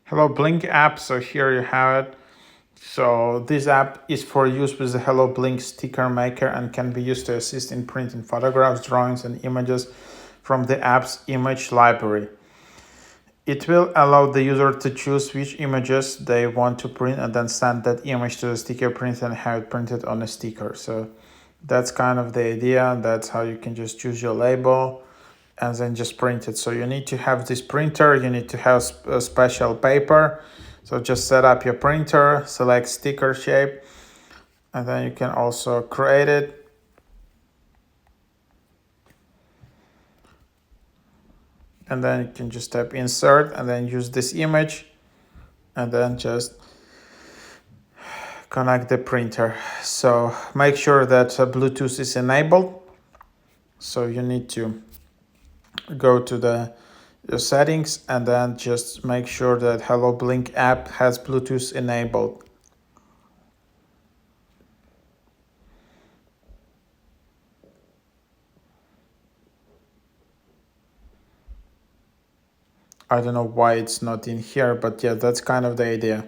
Hello Blink app. So here you have it. So this app is for use with the Hello Blink sticker maker and can be used to assist in printing photographs, drawings, and images from the app's image library. It will allow the user to choose which images they want to print and then send that image to the sticker printer and have it printed on a sticker. So that's kind of the idea. That's how you can just choose your label and then just print it. So you need to have this printer, you need to have a special paper. So just set up your printer, select sticker shape, and then you can also create it. And then you can just tap insert and then use this image and then just connect the printer. So make sure that Bluetooth is enabled. So you need to go to the settings and then just make sure that Hello Blink app has Bluetooth enabled. I don't know why it's not in here, but yeah, that's kind of the idea.